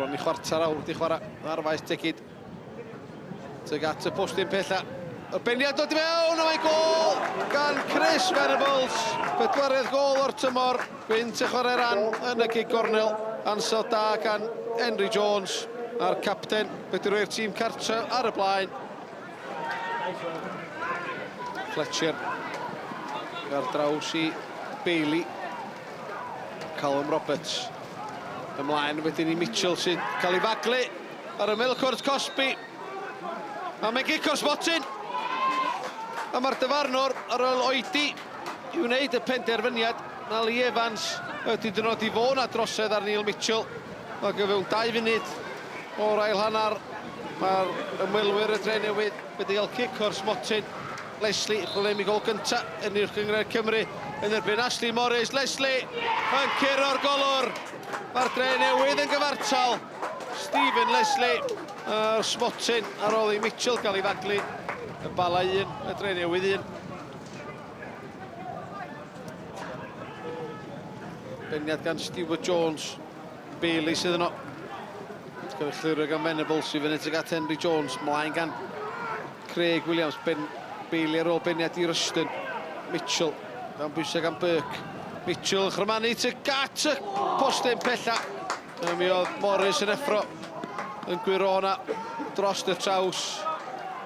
Bron i chwarter awr wedi chwarae ar faes tegid. Tyg at y postyn pella. Y beniad dod i mewn, a mae gol gan Chris Venables. 4edd gol o'r tymor. Gwynt y chwarae ran yn y gig gornel. Ansod da gan Henry Jones a'r capten. Bedrwy'r tîm cartre ar y blaen. Fletcher ar draws i Bailey. Callum Roberts. Ymlaen wedyn i Mitchell sy'n cael ei faglu ar y milcwrt Cosby. A mae'n gic o'r sbotyn. A mae'r dyfarnwr ar ôl oedi i wneud y penderfyniad na Lee Evans wedi dynodi fo na drosedd ar Neil Mitchell. Mae gyfewn 2 funud o'r ail hannar. Mae'r ymwelwyr y Drenewydd wedi cael cic o'r sbotyn. Leslie chwilio am ei gol gynta yn i'r Gynghrair Cymru yn erbyn Ashley Morris. Leslie yn curo'r golwr. Mae'r Drenewydd yn gyfartal. Stephen Leslie yr sbotyn ar ôl i Mitchell gael ei faglu. Y Bala 1, y Drenewydd 1. Beniad gan Stewart Jones. Bailey sydd yno. Cyfeillwyr gan Venables sydd fyny tuag at Henry Jones. Mlaen gan Craig Williams. Bailey ar ôl beniad i Ruston. Mitchell. Dan bwysau gan Burke. Mitchell chrymanu tuag at y postyn pella. Mi oedd Morris yn effro yn gwirona dros y traws.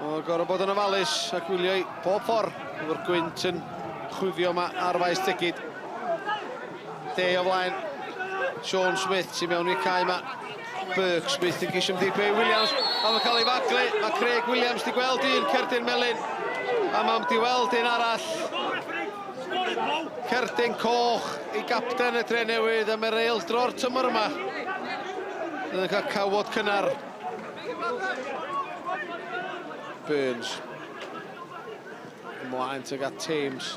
Oedd gorau bod yn ofalus ac wylio i pob ffordd. Efo'r gwynt yn chwifio yma ar faes tegid. De o flaen. Sean Smith sy'n mewn i'r cae yma. Burke Smith yn gisio ymddipa i Williams. A mae'n cael ei faglu. Mae Craig Williams di gweld un cerdyn melyn. A mae'n di weld un arall. Cerdyn coch i gapten y Drenewydd am yr eildro'r tymor yma. Yn cael cawod cynnar. Burns. Ymlaen tuag at Thames.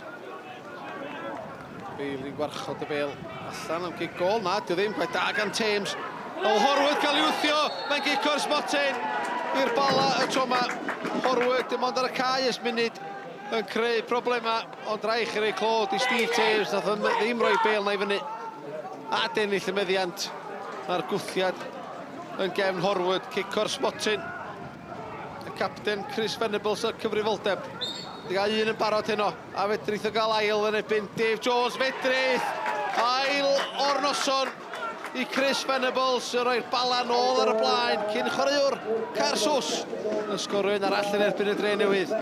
Bailey gwarchod y bêl. Allan am gig gol. Na, dio ddim gwaith da gan Thames. O Horwood cael ei wthio. Mae'n gic o'r sbotyn i'r Bala y tro yma. Horwood dim ond ar y cae ys munud yn creu problema. Ond raich i rei clod i Steve Thames. Nath ddim rhoi bêl na i fyny. A dennill y meddiant. Mae'r gwthiad yn gefn Horwood. Cic o'r sbotyn. Capten Chris Venables o'r cyfrifoldeb. Di gael un yn barod heno. A fedrith o gael ail yn ebyn Dave Jones. Fedrith ail o'r noson i Chris Venables. Yn rhoi'r Bala nôl ar y blaen. Cyn chwaraewr Carsos. Yn sgorwyn arall yn erbyn y Drenewydd.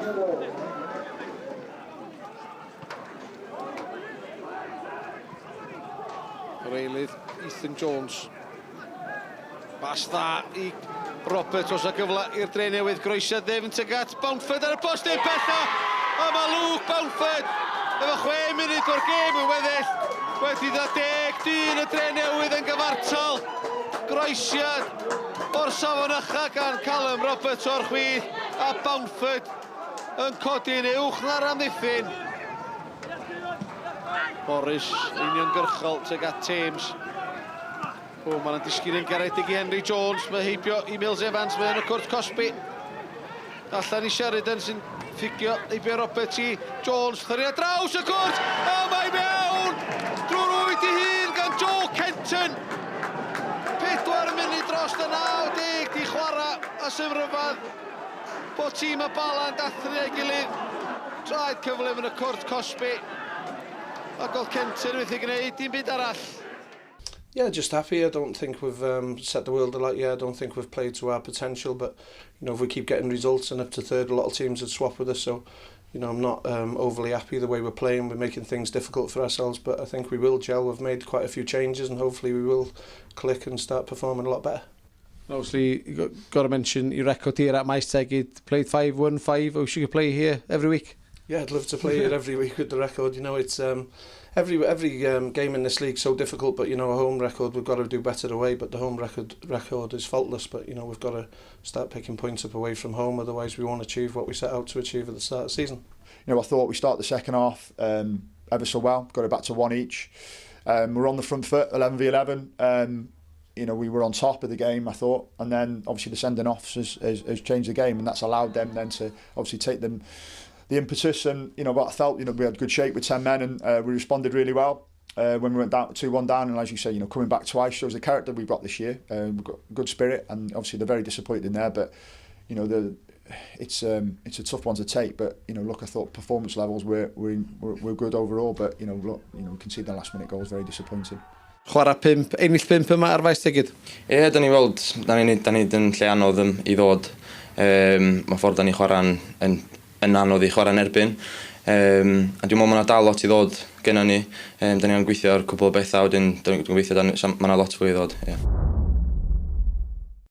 Yr eilydd Ethan Jones. Bas dda i Robert os a gyfle i'r Drenewydd groesia ddefn tuag at Bamford ar y postyn bella. A mae Luke Bamford efo 6 munud o'r gêm yn weddill. Wedi ddod 10 dyn y Drenewydd yn gyfartal. Groesiad o'r safon ycha gan Callum Roberts o'r chwith. A Bamford yn codi'n uwch na'r amddiffyn. Morris uniongyrchol tuag at Thames. O, mae'n disgyn yn garedig i Henry Jones. Mae heibio i Mills Evans, mae yn y cwrt Cosby. Allan i Sheridan sy'n ffigio heibio Roberts i Jones. Thyrru a draws y cwrt, a mae mewn! Drwy'r wyth i hun gan Joe Kenton. 4 munud dros y 90 di chwarae a symryfad. Bod tîm y Bala yn dathlu ei gilydd. Traed cyflym yn y cwrt Cosby. A gol Kenton wedi gwneud dim byd arall. Yeah, just happy. I don't think we've set the world alight yet. I don't think we've played to our potential. But you know, if we keep getting results and up to third, a lot of teams would swap with us. So, you know, I'm not overly happy the way we're playing. We're making things difficult for ourselves. But I think we will gel. We've made quite a few changes, and hopefully we will click and start performing a lot better. Obviously, you've got to mention your record here at Maes Tegid. Played 5-1-5. Wish you could play here every week. Yeah, I'd love to play here every week with the record. You know, it's every game in this league so difficult, but you know, a home record we've got to do better away. But the home record is faultless. But you know, we've got to start picking points up away from home. Otherwise, we won't achieve what we set out to achieve at the start of the season. You know, I thought we started the second half ever so well. Got it back to 1 each. We're on the front foot, 11v11. You know, we were on top of the game, I thought, and then obviously the sending offs has changed the game, and that's allowed them then to obviously take the impetus. And you know, but I felt, you know, we had good shape with 10 men, and we responded really well. when we went down 2-1 down, and as you say, you know, coming back twice shows the character we brought this year. We've got good spirit, and obviously they're very disappointed in there, but you know, it's a tough one to take. But you know, look, I thought performance levels were good overall, but you know, look, you know, we conceded the last minute goal was very disappointing. Chwarae 5, ennill 5 yma ar faes tegid? Da ni weld, da ni yn lle anodd i ddod. Mae ffordd da ni chwarae'n yn anodd i chwarae'n erbyn. A dwi'n meddwl mae yna dal lot i ddod gennym ni. Da ni yn gweithio ar cwbl o bethau, wedyn dwi'n gobeithio mae yna lot fwy i ddod.